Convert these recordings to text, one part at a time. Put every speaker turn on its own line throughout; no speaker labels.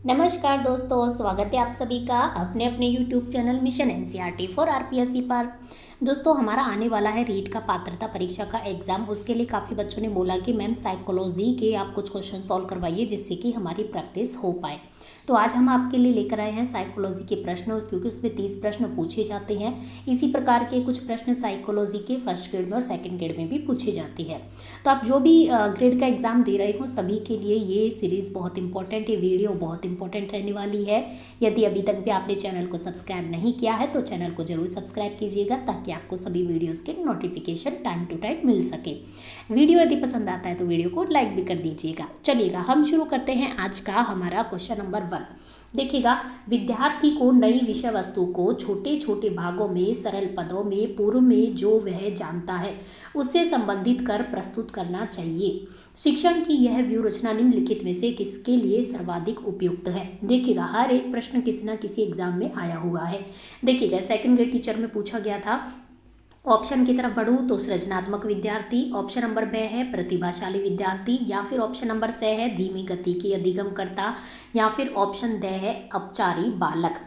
नमस्कार दोस्तों, स्वागत है आप सभी का अपने अपने YouTube channel mission NCERT for RPSC पर। दोस्तों, हमारा आने वाला है रीट का पात्रता परीक्षा का एग्ज़ाम। उसके लिए काफ़ी बच्चों ने बोला कि मैम साइकोलॉजी के आप कुछ क्वेश्चन सॉल्व करवाइए जिससे कि हमारी प्रैक्टिस हो पाए। तो आज हम आपके लिए लेकर आए हैं साइकोलॉजी के प्रश्न, क्योंकि उसमें 30 प्रश्न पूछे जाते हैं। इसी प्रकार के कुछ प्रश्न साइकोलॉजी के फर्स्ट ग्रेड में और सेकंड ग्रेड में भी पूछे जाते हैं। तो आप जो भी ग्रेड का एग्ज़ाम दे रहे हो सभी के लिए ये सीरीज़ बहुत इंपॉर्टेंट, ये वीडियो बहुत इंपॉर्टेंट रहने वाली है। यदि अभी तक भी आपने चैनल को सब्सक्राइब नहीं किया है तो चैनल को जरूर सब्सक्राइब कीजिएगा, ताकि आपको सभी वीडियोस के नोटिफिकेशन टाइम टू टाइम मिल सके। वीडियो यदि पसंद आता है तो वीडियो को लाइक भी कर दीजिएगा। चलिएगा, हम शुरू करते हैं आज का हमारा क्वेश्चन नंबर 1। देखिएगा, विद्यार्थी को नई विषय वस्तु को छोटे छोटे भागों में सरल पदों में पूर्व में जो वह जानता है उससे संबंधित कर प्रस्तुत करना चाहिए। शिक्षण की यह व्यूहरचना निम्नलिखित में से किसके लिए सर्वाधिक उपयुक्त है? देखिएगा, हर एक प्रश्न किसी न किसी एग्जाम में आया हुआ है। देखिएगा, सेकंड ग्रेड टीचर में पूछा गया था। ऑप्शन की तरफ बढ़ूँ तो सृजनात्मक विद्यार्थी, ऑप्शन नंबर ब है प्रतिभाशाली विद्यार्थी, या फिर ऑप्शन नंबर स है धीमी गति की अधिगमकर्ता, या फिर ऑप्शन द है अपचारी बालक।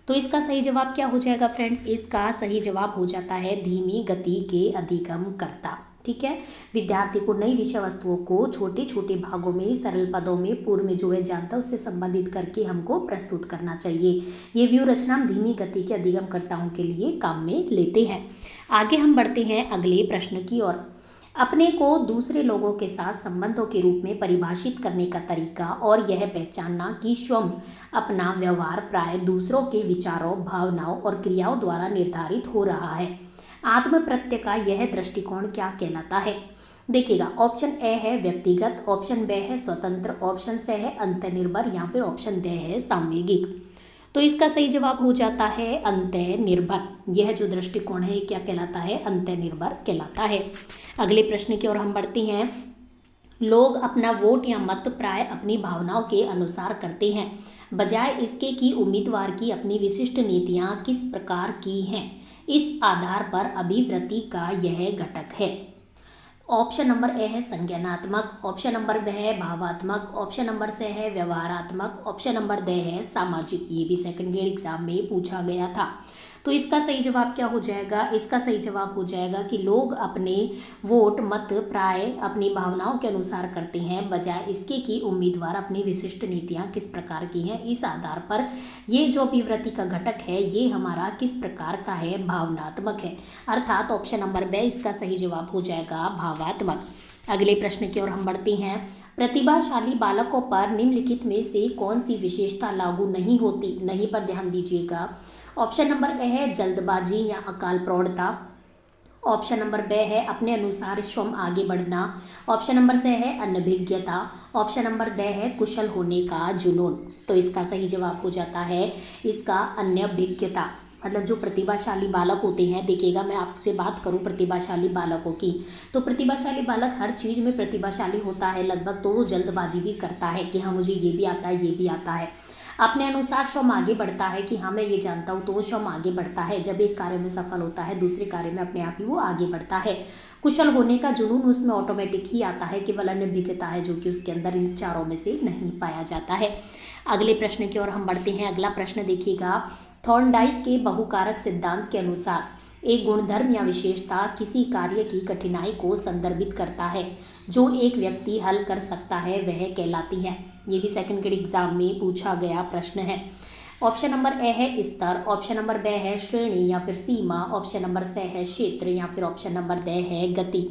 तो इसका सही जवाब क्या हो जाएगा फ्रेंड्स? इसका सही जवाब हो जाता है धीमी गति के अधिगमकर्ता। ठीक है, विद्यार्थी को नई विषय वस्तुओं को छोटे छोटे भागों में सरल पदों में पूर्व में जो है जानता है उससे संबंधित करके हमको प्रस्तुत करना चाहिए। ये व्यूहरचना हम धीमी गति के अधिगमकर्ताओं के लिए काम में लेते हैं। आगे हम बढ़ते हैं अगले प्रश्न की ओर। अपने को दूसरे लोगों के साथ संबंधों के रूप में परिभाषित करने का तरीका और यह पहचानना कि स्वयं अपना व्यवहार प्राय दूसरों के विचारों, भावनाओं और क्रियाओं द्वारा निर्धारित हो रहा है। आत्म प्रत्यय का यह दृष्टिकोण क्या कहलाता है? देखिएगा, ऑप्शन ए है व्यक्तिगत, ऑप्शन बी है स्वतंत्र, ऑप्शन सी है अंतर्निर्भर, या फिर ऑप्शन डी है सामूहिक। तो इसका सही जवाब हो जाता है अंतर्निर्भर। यह जो दृष्टिकोण है क्या कहलाता है? अंतर्निर्भर कहलाता है। अगले प्रश्न की ओर हम बढ़ते हैं। लोग अपना वोट या मत प्राय अपनी भावनाओं के अनुसार करते हैं, बजाय इसके कि उम्मीदवार की अपनी विशिष्ट नीतियां किस प्रकार की हैं, इस आधार पर अभिवृत्ति का यह घटक है। ऑप्शन नंबर ए है संज्ञानात्मक, ऑप्शन नंबर बी है भावात्मक, ऑप्शन नंबर सी है व्यवहारात्मक, ऑप्शन नंबर डी है सामाजिक। ये भी सेकंड ग्रेड एग्जाम में पूछा गया था। तो इसका सही जवाब क्या हो जाएगा? इसका सही जवाब हो जाएगा कि लोग अपने वोट मत प्राय अपनी भावनाओं के अनुसार करते हैं, बजाय इसके कि उम्मीदवार अपनी विशिष्ट नीतियां किस प्रकार की हैं, इस आधार पर ये जो अभिवृत्ति का घटक है ये हमारा किस प्रकार का है? भावनात्मक है। अर्थात ऑप्शन नंबर बी इसका सही जवाब हो जाएगा भावात्मक। अगले प्रश्न की ओर हम बढ़ते हैं। प्रतिभाशाली बालकों पर निम्नलिखित में से कौन सी विशेषता लागू नहीं होती? नहीं पर ध्यान दीजिएगा। ऑप्शन नंबर ए है जल्दबाजी या अकाल प्रौढ़ता, ऑप्शन नंबर बी है अपने अनुसार स्वयं आगे बढ़ना, ऑप्शन नंबर सी है अनभिज्ञता, ऑप्शन नंबर डी है कुशल होने का जुनून। तो इसका सही जवाब हो जाता है इसका अनभिज्ञता। मतलब जो प्रतिभाशाली बालक होते हैं, देखिएगा मैं आपसे बात करूं प्रतिभाशाली बालकों की, तो प्रतिभाशाली बालक हर चीज़ में प्रतिभाशाली होता है लगभग, तो वो जल्दबाजी भी करता है कि हाँ मुझे ये भी आता है ये भी आता है। अपने अनुसार स्वयं आगे बढ़ता है कि हाँ मैं ये जानता हूँ, तो वो स्वयं आगे बढ़ता है। जब एक कार्य में सफल होता है दूसरे कार्य में अपने आप ही वो आगे बढ़ता है। कुशल होने का जुनून उसमें ऑटोमेटिक ही आता है, केवल अनभिज्ञता है जो कि उसके अंदर इन चारों में से नहीं पाया जाता है। अगले प्रश्न की ओर हम बढ़ते हैं। अगला प्रश्न देखिएगा, थॉर्नडाइक के बहुकारक सिद्धांत के अनुसार एक गुणधर्म या विशेषता किसी कार्य की कठिनाई को संदर्भित करता है जो एक व्यक्ति हल कर सकता है, वह कहलाती है। ये भी सेकंड ग्रेड एग्जाम में पूछा गया प्रश्न है। ऑप्शन नंबर ए है स्तर, ऑप्शन नंबर बी है श्रेणी या फिर सीमा, ऑप्शन नंबर सी है क्षेत्र, या फिर ऑप्शन नंबर डी है गति।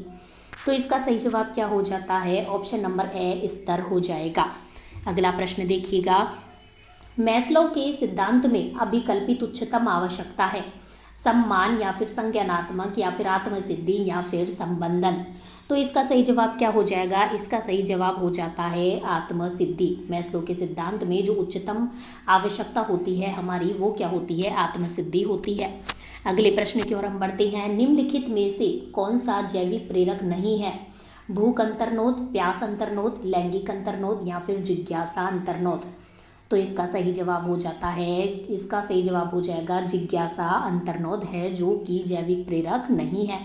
तो इसका सही जवाब क्या हो जाता है? ऑप्शन नंबर ए स्तर हो जाएगा। अगला प्रश्न देखिएगा, मैस्लो के सिद्धांत में अभिकल्पित उच्चतम आवश्यकता है सम्मान या फिर संज्ञानात्मक या फिर आत्मसिद्धि या फिर संबंधन। तो इसका सही जवाब क्या हो जाएगा? इसका सही जवाब हो जाता है आत्मसिद्धि। मैस्लो के सिद्धांत में जो उच्चतम आवश्यकता होती है हमारी, वो क्या होती है? आत्मसिद्धि होती है। अगले प्रश्न की ओर हम बढ़ते हैं। निम्नलिखित में से कौन सा जैविक प्रेरक नहीं है? भूख अंतर्नोद, प्यास अंतर्नोद, लैंगिक अंतर्नोद, या फिर जिज्ञासा अंतर्नोद। तो इसका सही जवाब हो जाता है, इसका सही जवाब हो जाएगा जिज्ञासा अंतर्नोद है, जो कि जैविक प्रेरक नहीं है।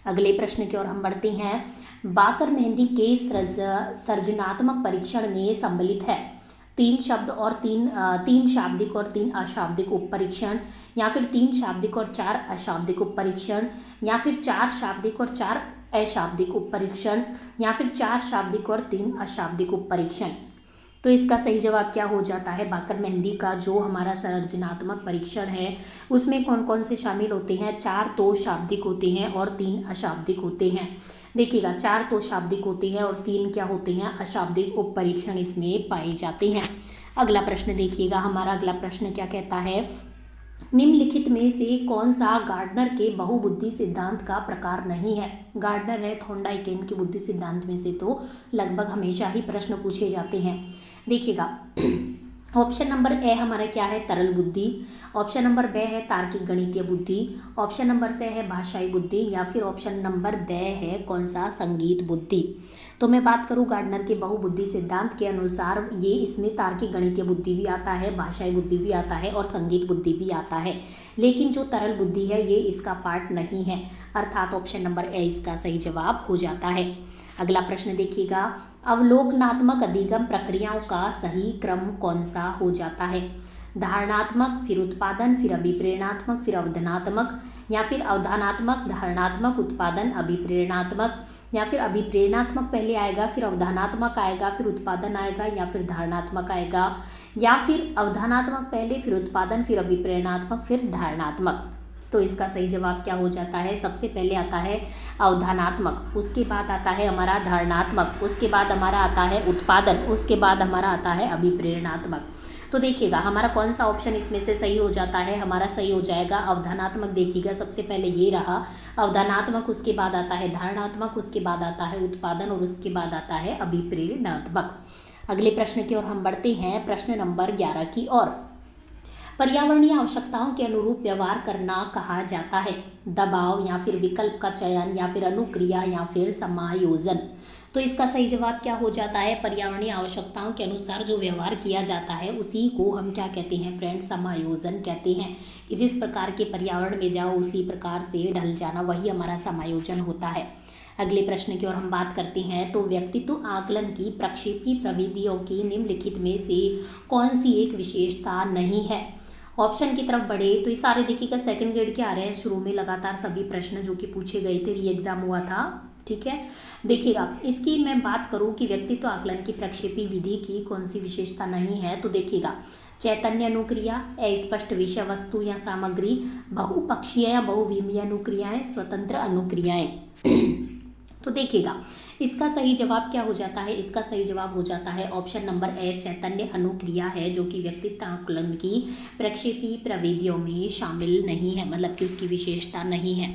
अगले प्रश्न की ओर हम बढ़ते हैं। बाकर मेहंदी के सृजनात्मक परीक्षण में सम्मिलित है तीन शब्द और तीन शाब्दिक और तीन अशाब्दिक उपपरीक्षण, या फिर तीन शाब्दिक और चार अशाब्दिक उपपरीक्षण, या फिर चार शाब्दिक और चार अशाब्दिक उपपरीक्षण, या फिर चार शाब्दिक और तीन अशाब्दिक उपपरीक्षण। तो इसका सही जवाब क्या हो जाता है, बाकर मेहंदी का जो हमारा सर्जनात्मक परीक्षण है उसमें कौन कौन से शामिल होते हैं, चार तो शाब्दिक होते हैं और तीन अशाब्दिक होते हैं। देखिएगा, चार तो शाब्दिक होते हैं और तीन क्या होते हैं, अशाब्दिक उपपरीक्षण इसमें पाए जाते हैं। अगला प्रश्न देखिएगा, हमारा अगला प्रश्न क्या कहता है, निम्नलिखित में से कौन सा गार्डनर के बहुबुद्धि सिद्धांत का प्रकार नहीं है। गार्डनर है थॉर्नडाइक के बुद्धि सिद्धांत में से तो लगभग हमेशा ही प्रश्न पूछे जाते हैं। देखिएगा, ऑप्शन नंबर ए हमारा क्या है, तरल बुद्धि। ऑप्शन नंबर बे है तार्किक गणितीय बुद्धि। ऑप्शन नंबर से है भाषाई बुद्धि, या फिर ऑप्शन नंबर द है कौन सा, संगीत बुद्धि। तो मैं बात करूं गार्डनर के बहुबुद्धि सिद्धांत के अनुसार ये इसमें तार्किक गणितीय बुद्धि भी आता है, भाषाई बुद्धि भी आता है और संगीत बुद्धि भी आता है, लेकिन जो तरल बुद्धि है ये इसका पार्ट नहीं है, अर्थात ऑप्शन नंबर ए इसका सही जवाब हो जाता है। अगला प्रश्न देखिएगा, अवलोकनात्मक अधिगम प्रक्रियाओं का सही क्रम कौन सा हो जाता है। धारणात्मक, फिर उत्पादन, फिर अभिप्रेरणात्मक, फिर अवधानात्मक, या फिर अवधानात्मक, धारणात्मक, उत्पादन, अभिप्रेरणात्मक, या फिर अभिप्रेरणात्मक पहले आएगा, फिर अवधानात्मक आएगा, फिर उत्पादन आएगा, या फिर धारणात्मक आएगा, या फिर अवधानात्मक पहले, फिर उत्पादन, फिर अभिप्रेरणात्मक, फिर धारणात्मक। तो इसका सही जवाब क्या हो जाता है, सबसे पहले आता है अवधानात्मक, उसके बाद आता है हमारा धारणात्मक, उसके बाद हमारा आता है उत्पादन, उसके बाद हमारा आता है अभिप्रेरणात्मक। तो देखिएगा हमारा कौन सा ऑप्शन इसमें से सही हो जाता है, हमारा सही हो जाएगा अवधानात्मक। देखिएगा सबसे पहले ये रहा अवधानात्मक, उसके बाद आता है धारणात्मक, उसके बाद आता है उत्पादन और उसके बाद आता है अभिप्रेरणात्मक। अगले प्रश्न की ओर हम बढ़ते हैं, प्रश्न नंबर 11 की ओर। पर्यावरणीय आवश्यकताओं के अनुरूप व्यवहार करना कहा जाता है। दबाव, या फिर विकल्प का चयन, या फिर अनुक्रिया, या फिर समायोजन। तो इसका सही जवाब क्या हो जाता है, पर्यावरणीय आवश्यकताओं के अनुसार जो व्यवहार किया जाता है उसी को हम क्या कहते हैं फ्रेंड्स, समायोजन कहते हैं। कि जिस प्रकार के पर्यावरण में जाओ उसी प्रकार से ढल जाना, वही हमारा समायोजन होता है। अगले प्रश्न की ओर हम बात करते हैं, तो व्यक्तित्व आकलन की प्रक्षेपी प्रविधियों की निम्नलिखित में से कौन सी एक विशेषता नहीं है। ऑप्शन की तरफ बढ़े तो ये सारे देखिएगा सेकंड ग्रेड के आ रहे हैं, शुरू में लगातार सभी प्रश्न जो कि पूछे गए थे, री एग्जाम हुआ था, ठीक है। देखिएगा इसकी मैं बात करूं कि व्यक्तित्व आकलन की प्रक्षेपी विधि की कौन सी विशेषता नहीं है, तो देखिएगा चैतन्य अनुक्रिया, अस्पष्ट विषय वस्तु या सामग्री, बहुपक्षीय या बहुविमीय अनुक्रियाएं, स्वतंत्र अनुक्रियाएं। तो देखिएगा इसका सही जवाब क्या हो जाता है, इसका सही जवाब हो जाता है ऑप्शन नंबर ए, चैतन्य अनुक्रिया है, जो कि व्यक्तित्व आकलन की प्रक्षेपी प्रविधियों में शामिल नहीं है, मतलब कि उसकी विशेषता नहीं है।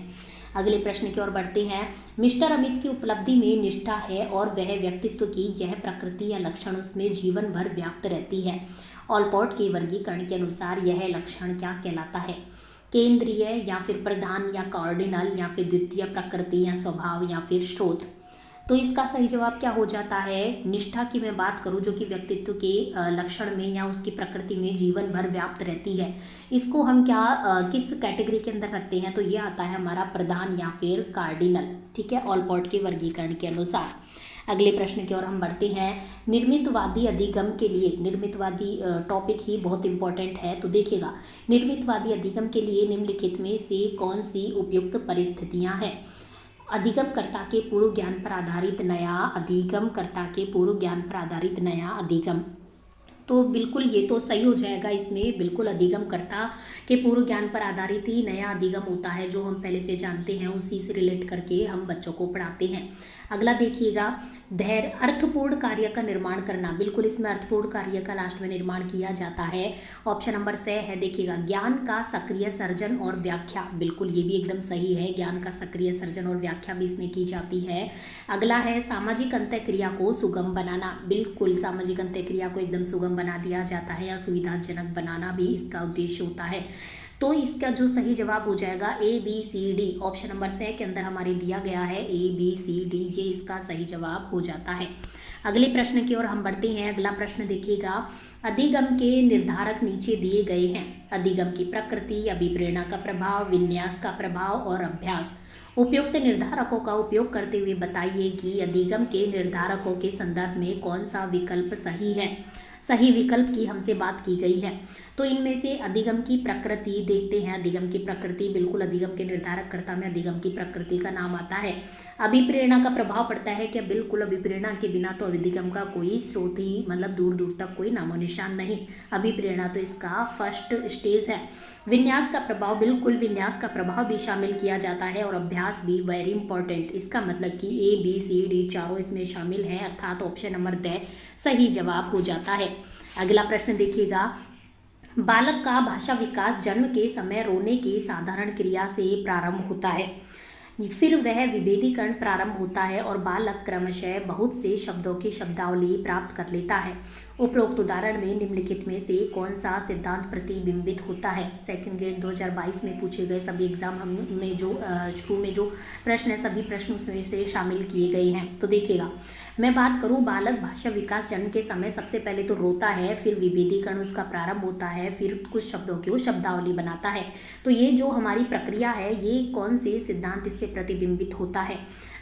अगले प्रश्न की ओर बढ़ते हैं, मिस्टर अमित की उपलब्धि में निष्ठा है और वह व्यक्तित्व की यह प्रकृति या लक्षण उसमें जीवन भर व्याप्त रहती है। ऑलपोर्ट के वर्गीकरण के अनुसार यह लक्षण क्या कहलाता है, केंद्रीय, या फिर प्रधान, या कार्डिनल, या फिर द्वितीय प्रकृति, या स्वभाव, या फिर स्रोत। तो इसका सही जवाब क्या हो जाता है, निष्ठा की मैं बात करूं जो कि व्यक्तित्व के लक्षण में या उसकी प्रकृति में जीवन भर व्याप्त रहती है, इसको हम क्या किस कैटेगरी के अंदर रखते हैं, तो ये आता है हमारा प्रधान या फिर कार्डिनल, ठीक है, ऑलपोर्ट के वर्गीकरण के अनुसार। अगले प्रश्न की ओर हम बढ़ते हैं, निर्मितवादी अधिगम के लिए, निर्मितवादी टॉपिक ही बहुत इंपॉर्टेंट है, तो देखिएगा निर्मितवादी अधिगम के लिए निम्नलिखित में से कौन सी उपयुक्त परिस्थितियां हैं। अधिगमकर्ता के पूर्व ज्ञान पर आधारित नया अधिगम, कर्ता के पूर्व ज्ञान पर आधारित नया अधिगम। तो बिल्कुल ये तो सही हो जाएगा, इसमें बिल्कुल अधिगमकर्ता के पूर्व ज्ञान पर आधारित ही नया अधिगम होता है, जो हम पहले से जानते हैं उसी से रिलेट करके हम बच्चों को पढ़ाते हैं। अगला देखिएगा, धैर्य, अर्थपूर्ण कार्य का निर्माण करना, बिल्कुल इसमें अर्थपूर्ण कार्य का लास्ट में निर्माण किया जाता है। ऑप्शन नंबर से है, देखिएगा ज्ञान का सक्रिय सर्जन और व्याख्या, बिल्कुल ये भी एकदम सही है, ज्ञान का सक्रिय सर्जन और व्याख्या भी इसमें की जाती है। अगला है सामाजिक अंतःक्रिया को सुगम बनाना, बिल्कुल सामाजिक अंतःक्रिया को एकदम सुगम बना दिया जाता है या सुविधाजनक बनाना भी इसका उद्देश्य होता है। तो इसका जो सही जवाब हो जाएगा ABCD, ऑप्शन नंबर से के अंदर हमारे दिया गया है ABCD, ये इसका सही जवाब हो जाता है। अगले प्रश्न की ओर हम बढ़ते हैं। अगला प्रश्न देखिएगा, अधिगम के निर्धारक नीचे दिए गए हैं, अधिगम की प्रकृति, अभिप्रेरणा का प्रभाव, विन्यास का प्रभाव और अभ्यास। उपयुक्त निर्धारकों का उपयोग करते हुए बताइए कि अधिगम के निर्धारकों के संदर्भ में कौन सा विकल्प सही है। सही विकल्प की हमसे बात की गई है। तो इनमें से अधिगम की प्रकृति देखते हैं। अधिगम की प्रकृति, बिल्कुल अधिगम के निर्धारक कर्ता में अधिगम की प्रकृति का नाम आता है। अभिप्रेरणा का प्रभाव पड़ता है कि बिल्कुल अभिप्रेरणा के बिना तो अधिगम का कोई स्रोत ही, मतलब दूर दूर तक कोई नामो निशान नहीं। अभिप्रेरणा तो इसका फर्स्ट स्टेज है। विन्यास का प्रभाव, बिल्कुल विन्यास का प्रभाव भी शामिल किया जाता है और अभ्यास भी वेरी इंपॉर्टेंट। इसका मतलब कि ABCD चारों इसमें शामिल है, अर्थात ऑप्शन नंबर द सही जवाब हो जाता है। अगला प्रश्न देखिएगा, बालक का भाषा विकास जन्म के समय रोने की साधारण क्रिया से प्रारंभ होता है, फिर वह विभेदीकरण प्रारंभ होता है और बालक क्रमशः बहुत से शब्दों की शब्दावली प्राप्त कर लेता है। उपरोक्त उदाहरण में निम्नलिखित में से कौन सा सिद्धांत प्रतिबिंबित होता है? सेकंड ग्रेड 2022 में पूछे गए सभी एग्जाम में जो शुरू में जो प्रश्न है, सभी प्रश्न उसमें से शामिल किए गए हैं। तो देखिएगा, मैं बात करूं, बालक भाषा विकास जन्म के समय सबसे पहले तो रोता है, फिर विभेदीकरण उसका प्रारंभ होता है, फिर कुछ शब्दों की वो शब्दावली बनाता है। तो ये जो हमारी प्रक्रिया है, ये कौन से सिद्धांत इससे प्रतिबिंबित होता है?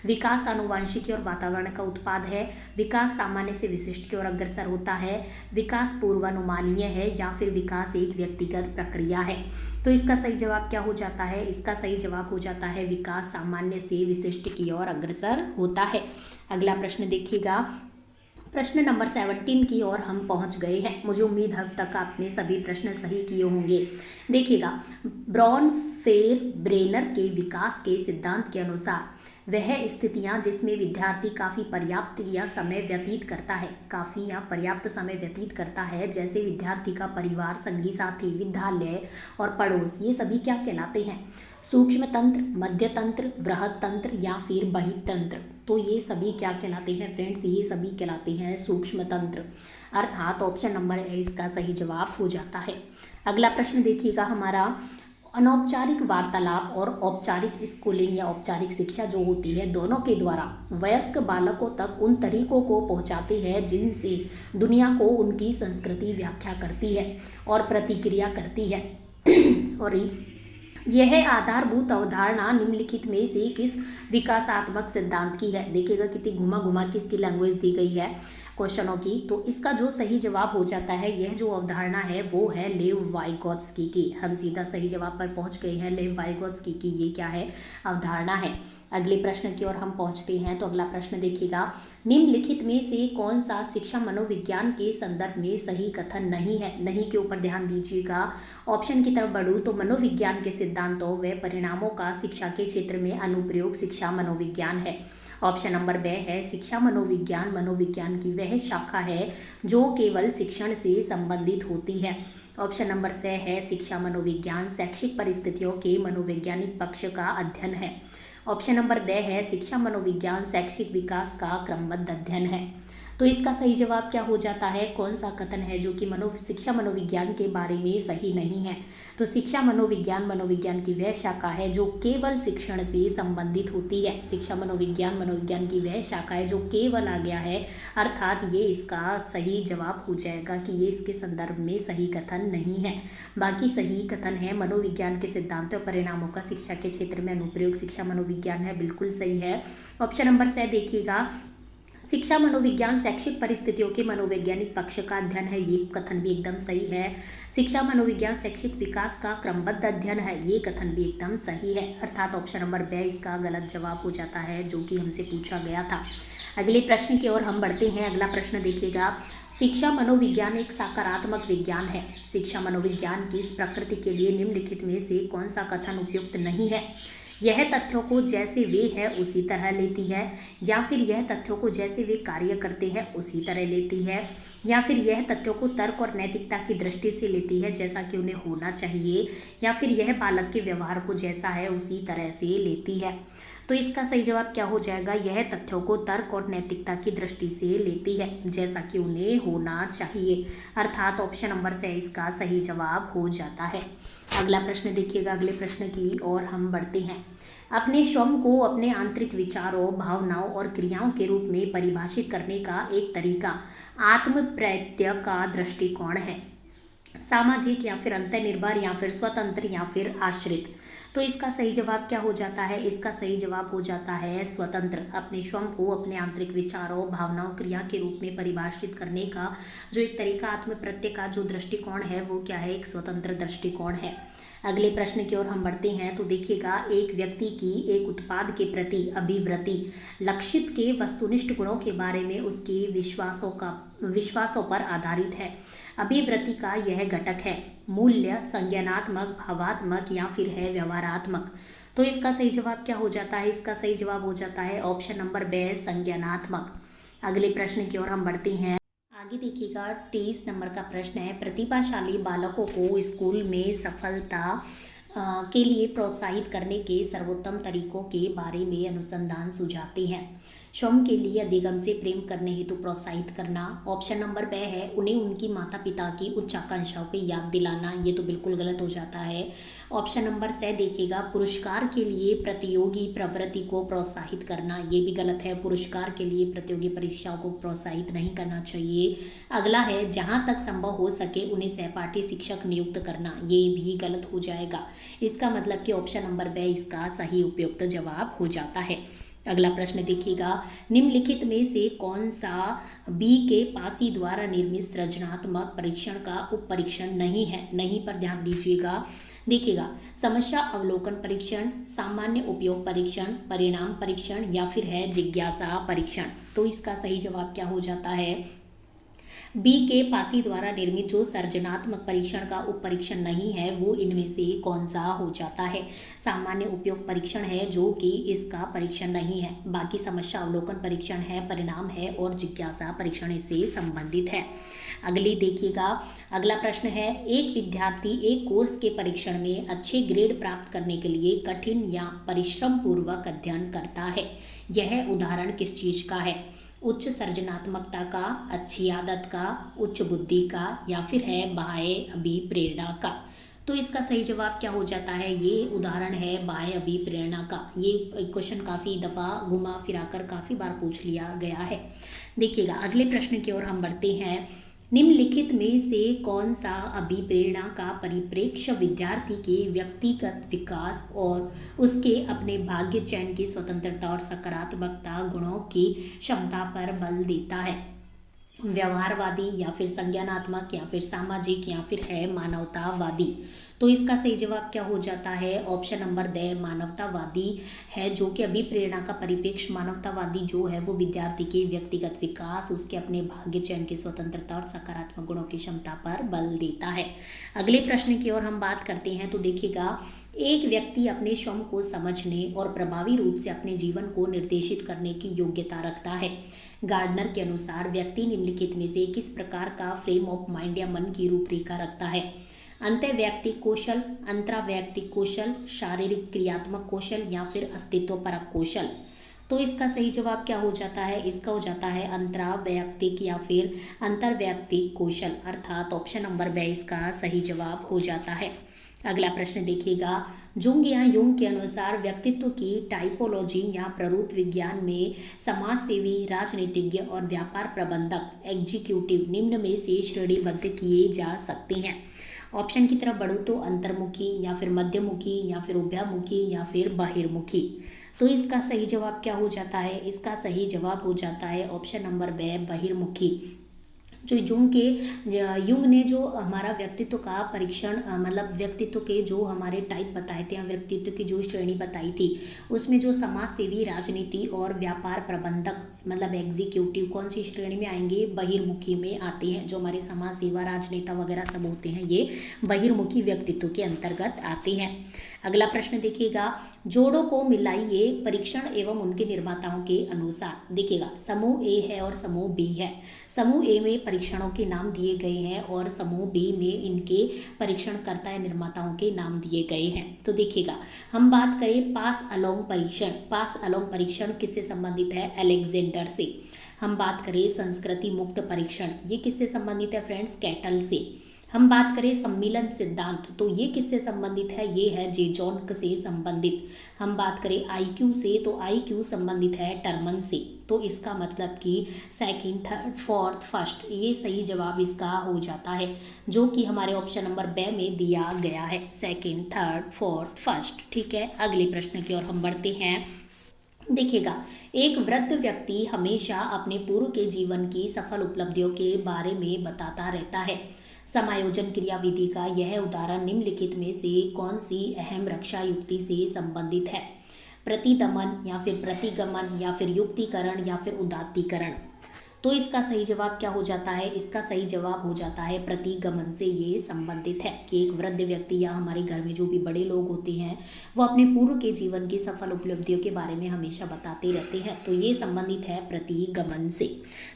विकास आनुवांशिकी और वातावरण का उत्पाद है, विकास सामान्य से विशिष्ट की ओर अग्रसर होता है, विकास पूर्वानुमानीय है, या फिर विकास एक व्यक्तिगत प्रक्रिया है। तो इसका सही जवाब क्या हो जाता है? इसका सही जवाब हो जाता है विकास सामान्य से विशिष्ट की ओर अग्रसर होता है। अगला प्रश्न देखिएगा, प्रश्न नंबर 17 की ओर हम पहुंच गए हैं। मुझे उम्मीद है अब तक आपने सभी प्रश्न सही किए होंगे। देखिएगा, ब्रॉन फेर ब्रेनर के विकास के सिद्धांत के अनुसार वह स्थितियां जिसमें विद्यार्थी काफ़ी पर्याप्त या समय व्यतीत करता है, काफ़ी या पर्याप्त समय व्यतीत करता है, जैसे विद्यार्थी का परिवार, संगी साथी, विद्यालय और पड़ोस, ये सभी क्या कहलाते हैं? सूक्ष्म तंत्र, मध्य तंत्र, बृहद तंत्र या फिर बहितंत्र। तो ये सभी क्या कहलाते हैं फ्रेंड्स? ये सभी कहलाते हैं सूक्ष्म तंत्र, अर्थात ऑप्शन नंबर ए इसका सही जवाब हो जाता है। अगला प्रश्न देखिएगा हमारा, अनौपचारिक वार्तालाप और औपचारिक स्कूलिंग या औपचारिक शिक्षा जो होती है, दोनों के द्वारा वयस्क बालकों तक उन तरीकों को पहुंचाती है जिनसे दुनिया को उनकी संस्कृति व्याख्या करती है और प्रतिक्रिया करती है। सॉरी, यह आधारभूत अवधारणा निम्नलिखित में से किस विकासात्मक सिद्धांत की है? देखिएगा कितनी घुमा घुमा के इसकी लैंग्वेज दी गई है क्वेश्चनों की। तो इसका जो सही जवाब हो जाता है, यह जो अवधारणा है वो है लेव वाइगोत्स्की की। हम सीधा सही जवाब पर पहुंच गए हैं, लेव वाइगोत्स्की की ये क्या है? अवधारणा है। अगले प्रश्न की ओर हम पहुंचते हैं। तो अगला प्रश्न देखिएगा, निम्नलिखित में से कौन सा शिक्षा मनोविज्ञान के संदर्भ में सही कथन नहीं है? नहीं के ऊपर ध्यान दीजिएगा। ऑप्शन की तरफ बढ़ूँ तो मनोविज्ञान के सिद्धांतों व परिणामों का शिक्षा के क्षेत्र में अनुप्रयोग शिक्षा मनोविज्ञान है। ऑप्शन नंबर ब है शिक्षा मनोविज्ञान, मनोविज्ञान की वह शाखा है जो केवल शिक्षण से संबंधित होती है। ऑप्शन नंबर स है शिक्षा मनोविज्ञान शैक्षिक परिस्थितियों के मनोवैज्ञानिक पक्ष का अध्ययन है। ऑप्शन नंबर द है शिक्षा मनोविज्ञान शैक्षिक विकास का क्रमबद्ध अध्ययन है। तो इसका सही जवाब क्या हो जाता है? कौन सा कथन है जो कि शिक्षा मनोविज्ञान के बारे में सही नहीं है? तो शिक्षा मनोविज्ञान, मनोविज्ञान की वह शाखा है जो केवल शिक्षण से संबंधित होती है। शिक्षा मनोविज्ञान, मनोविज्ञान की वह शाखा है जो केवल आ गया है, अर्थात ये इसका सही जवाब हो जाएगा कि ये इसके संदर्भ में सही कथन नहीं है। बाकी सही कथन है मनोविज्ञान के सिद्धांतों और परिणामों का शिक्षा के क्षेत्र में अनुप्रयोग शिक्षा मनोविज्ञान है, बिल्कुल सही है। ऑप्शन नंबर स देखिएगा, शिक्षा मनोविज्ञान शैक्षिक परिस्थितियों के मनोवैज्ञानिक पक्ष का अध्ययन है, ये कथन भी एकदम सही है। शिक्षा मनोविज्ञान शैक्षिक विकास का क्रमबद्ध अध्ययन है, ये कथन भी एकदम सही है, अर्थात ऑप्शन नंबर ब इसका गलत जवाब हो जाता है जो कि हमसे पूछा गया था। अगले प्रश्न की ओर हम बढ़ते हैं। अगला प्रश्न देखिएगा, शिक्षा मनोविज्ञान एक सकारात्मक विज्ञान है। शिक्षा मनोविज्ञान की इस प्रकृति के लिए निम्नलिखित में से कौन सा कथन उपयुक्त नहीं है? यह तथ्यों को जैसे वे है उसी तरह लेती है, या फिर यह तथ्यों को जैसे वे कार्य करते हैं उसी तरह लेती है, या फिर यह तथ्यों को तर्क और नैतिकता की दृष्टि से लेती है जैसा कि उन्हें होना चाहिए, या फिर यह बालक के व्यवहार को जैसा है उसी तरह से लेती है। तो इसका सही जवाब क्या हो जाएगा? यह तथ्यों को तर्क और नैतिकता की दृष्टि से लेती है जैसा कि उन्हें होना चाहिए, अर्थात ऑप्शन नंबर से इसका सही जवाब हो जाता है। अगला प्रश्न देखिएगा, अगले प्रश्न की ओर हम बढ़ते हैं। अपने स्वयं को अपने आंतरिक विचारों, भावनाओं और क्रियाओं के रूप में परिभाषित करने का एक तरीका आत्मप्रत्यय का दृष्टिकोण है। सामाजिक या फिर अंतर्निर्भर या फिर स्वतंत्र या फिर आश्रित। तो इसका सही जवाब क्या हो जाता है? इसका सही जवाब हो जाता है स्वतंत्र। अपने स्वयं को अपने आंतरिक विचारों, भावनाओं, क्रिया के रूप में परिभाषित करने का जो एक तरीका, आत्म प्रत्यय का जो दृष्टिकोण है वो क्या है? एक स्वतंत्र दृष्टिकोण है। अगले प्रश्न की ओर हम बढ़ते हैं तो देखिएगा, एक व्यक्ति की एक उत्पाद के प्रति अभिवृत्ति लक्षित के वस्तुनिष्ठ गुणों के बारे में उसके विश्वासों पर आधारित है। अभिवृत्ति का यह घटक है मूल्य, संज्ञानात्मक, भावात्मक या फिर है व्यवहारात्मक। तो इसका सही जवाब क्या हो जाता है? इसका सही जवाब हो जाता है ऑप्शन नंबर बी, संज्ञानात्मक। अगले प्रश्न की ओर हम बढ़ते हैं। आगे देखिएगा, 23 नंबर का प्रश्न है, प्रतिभाशाली बालकों को स्कूल में सफलता के लिए प्रोत्साहित करने के सर्वोत्तम तरीकों के बारे में अनुसंधान सुझाते हैं। स्वयं के लिए अधिगम से प्रेम करने हेतु प्रोत्साहित करना। ऑप्शन नंबर बे है उन्हें उनकी माता पिता की उच्च आकांक्षाओं की याद दिलाना। ये तो बिल्कुल गलत हो जाता है। ऑप्शन नंबर से देखिएगा, पुरस्कार के लिए प्रतियोगी प्रवृत्ति को प्रोत्साहित करना। ये भी गलत है, पुरस्कार के लिए प्रतियोगी परीक्षाओं को प्रोत्साहित नहीं करना चाहिए। अगला है, जहाँ तक संभव हो सके उन्हें सहपाठी शिक्षक नियुक्त करना। ये भी गलत हो जाएगा। इसका मतलब कि ऑप्शन नंबर बे इसका सही उपयुक्त जवाब हो जाता है। अगला प्रश्न देखिएगा, निम्नलिखित में से कौन सा बी के पासी द्वारा निर्मित सृजनात्मक परीक्षण का उप परीक्षण नहीं है? नहीं पर ध्यान दीजिएगा। देखिएगा, समस्या अवलोकन परीक्षण, सामान्य उपयोग परीक्षण, परिणाम परीक्षण या फिर है जिज्ञासा परीक्षण। तो इसका सही जवाब क्या हो जाता है? बी के पासी द्वारा निर्मित जो सर्जनात्मक परीक्षण का उप परीक्षण नहीं है वो इनमें से कौन सा हो जाता है? सामान्य उपयोग परीक्षण है जो कि इसका परीक्षण नहीं है। बाकी समस्या अवलोकन परीक्षण है, परिणाम है और जिज्ञासा परीक्षण इससे संबंधित है। अगली देखिएगा, अगला प्रश्न है, एक विद्यार्थी एक कोर्स के परीक्षण में अच्छे ग्रेड प्राप्त करने के लिए कठिन या परिश्रम पूर्वक अध्ययन करता है। यह उदाहरण किस चीज का है? उच्च सृजनात्मकता का, अच्छी आदत का, उच्च बुद्धि का या फिर है बाह्य अभिप्रेरणा का। तो इसका सही जवाब क्या हो जाता है? ये उदाहरण है बाह्य अभिप्रेरणा का। ये क्वेश्चन काफ़ी दफ़ा घुमा फिराकर काफ़ी बार पूछ लिया गया है। देखिएगा, अगले प्रश्न की ओर हम बढ़ते हैं। निम्नलिखित में से कौन सा अभिप्रेरणा का परिप्रेक्ष्य विद्यार्थी के व्यक्तिगत विकास और उसके अपने भाग्य चयन की स्वतंत्रता और सकारात्मकता गुणों की क्षमता पर बल देता है? व्यवहारवादी या फिर संज्ञानात्मक या फिर सामाजिक या फिर है मानवतावादी। तो इसका सही जवाब क्या हो जाता है? ऑप्शन नंबर द मानवतावादी है, जो कि अभिप्रेरणा का परिप्रेक्ष्य मानवतावादी जो है वो विद्यार्थी के व्यक्तिगत विकास, उसके अपने भाग्य चयन की स्वतंत्रता और सकारात्मक गुणों की क्षमता पर बल देता है। अगले प्रश्न की ओर हम बात करते हैं तो देखिएगा, एक व्यक्ति अपने स्वयं को समझने और प्रभावी रूप से अपने जीवन को निर्देशित करने की योग्यता रखता है। गार्डनर के अनुसार व्यक्ति निम्नलिखित में से किस प्रकार का फ्रेम ऑफ माइंड या मन की रूपरेखा रखता है? अंतर्वैयक्तिक कौशल, अंतरावैयक्तिक कौशल, शारीरिक क्रियात्मक कौशल या फिर अस्तित्वपरक कौशल। तो इसका सही जवाब क्या हो जाता है? इसका हो जाता है अंतरावैयक्तिक या फिर अंतर्वैयक्तिक कौशल, अर्थात ऑप्शन नंबर बी इसका सही जवाब हो जाता है। अगला प्रश्न देखिएगा, जुंग या युंग के अनुसार व्यक्तित्व की टाइपोलॉजी या प्ररूप विज्ञान में समाजसेवी, राजनीतिज्ञ और व्यापार प्रबंधक एग्जीक्यूटिव निम्न में से श्रेणीबद्ध किए जा सकते हैं। ऑप्शन की तरफ बढ़ूँ तो अंतर्मुखी या फिर मध्यमुखी या फिर उभयमुखी या फिर बहिर्मुखी। तो इसका सही जवाब क्या हो जाता है? इसका सही जवाब हो जाता है ऑप्शन नंबर बी, बहिर्मुखी। जो युंग ने जो हमारा व्यक्तित्व का परीक्षण मतलब व्यक्तित्व के जो हमारे टाइप बताए थे, व्यक्तित्व की जो श्रेणी बताई थी, उसमें जो समाज सेवी, राजनीति और व्यापार प्रबंधक मतलब एग्जीक्यूटिव कौन सी श्रेणी में आएंगे? बहिर्मुखी में आते हैं। जो हमारे समाज सेवा, राजनेता वगैरह सब होते हैं ये बहिर्मुखी व्यक्तित्व के अंतर्गत आते हैं। अगला प्रश्न देखिएगा, जोड़ों को मिलाइए परीक्षण एवं उनके निर्माताओं के अनुसार। देखिएगा, समूह ए है और समूह बी है। समूह ए में परीक्षणों के नाम दिए गए हैं और समूह बी में इनके परीक्षणकर्ता या निर्माताओं के नाम दिए गए हैं। तो देखिएगा, हम बात करें पास अलोंग परीक्षण। पास अलोंग परीक्षण किससे संबंधित है? अलेक्जेंडर से। हम बात करें संस्कृति मुक्त परीक्षण, ये किससे संबंधित है फ्रेंड्स? कैटल से। हम बात करें सम्मिलन सिद्धांत, तो ये किससे संबंधित है? ये है जेजोन्क से संबंधित। हम बात करें आईक्यू से, तो आईक्यू संबंधित है टर्मन से। तो इसका मतलब कि सेकंड, थर्ड, फोर्थ, फर्स्ट, ये सही जवाब इसका हो जाता है, जो कि हमारे ऑप्शन नंबर ब में दिया गया है, सेकंड, थर्ड, फोर्थ, फर्स्ट। ठीक है, अगले प्रश्न की ओर हम बढ़ते हैं। देखिएगा, एक वृद्ध व्यक्ति हमेशा अपने पूर्व के जीवन की सफल उपलब्धियों के बारे में बताता रहता है। समायोजन क्रियाविधि का यह उदाहरण निम्नलिखित में से कौन सी अहम रक्षा युक्ति से संबंधित है? प्रतिदमन या फिर प्रतिगमन या फिर युक्तिकरण या फिर उदात्तीकरण? तो इसका सही जवाब क्या हो जाता है? इसका सही जवाब हो जाता है प्रतिगमन से ये संबंधित है कि एक वृद्ध व्यक्ति या हमारे घर में जो भी बड़े लोग होते हैं वो अपने पूर्व के जीवन की सफल उपलब्धियों के बारे में हमेशा बताते रहते हैं, तो ये संबंधित है प्रतिगमन से।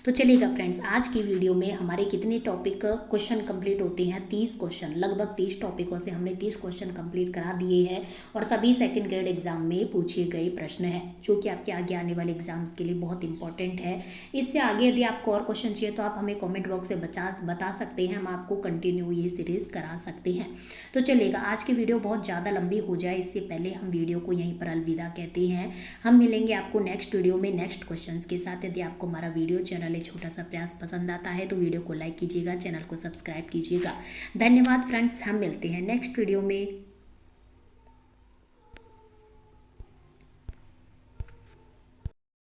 तो चलिएगा फ्रेंड्स, आज की वीडियो में हमारे कितने टॉपिक क्वेश्चन कंप्लीट होते हैं? 30 क्वेश्चन, लगभग 30 टॉपिकों से हमने 30 क्वेश्चन कंप्लीट करा दिए हैं और सभी सेकेंड ग्रेड एग्जाम में पूछे गए प्रश्न है, जो कि आपके आगे आने वाले एग्जाम्स के लिए बहुत इंपॉर्टेंट है। इससे आगे यदि आपको और क्वेश्चन चाहिए तो आप हमें कमेंट बॉक्स से बता सकते हैं, हम आपको कंटिन्यू ये सीरीज करा सकते हैं। तो चलेगा, आज की वीडियो बहुत ज़्यादा लंबी हो जाए इससे पहले हम वीडियो को यहीं पर अलविदा कहते हैं। हम मिलेंगे आपको नेक्स्ट वीडियो में नेक्स्ट क्वेश्चंस के साथ। यदि आपको हमारा वीडियो चैनल एक छोटा सा प्रयास पसंद आता है तो वीडियो को लाइक कीजिएगा, चैनल को सब्सक्राइब कीजिएगा। धन्यवाद फ्रेंड्स, हम मिलते हैं नेक्स्ट वीडियो में।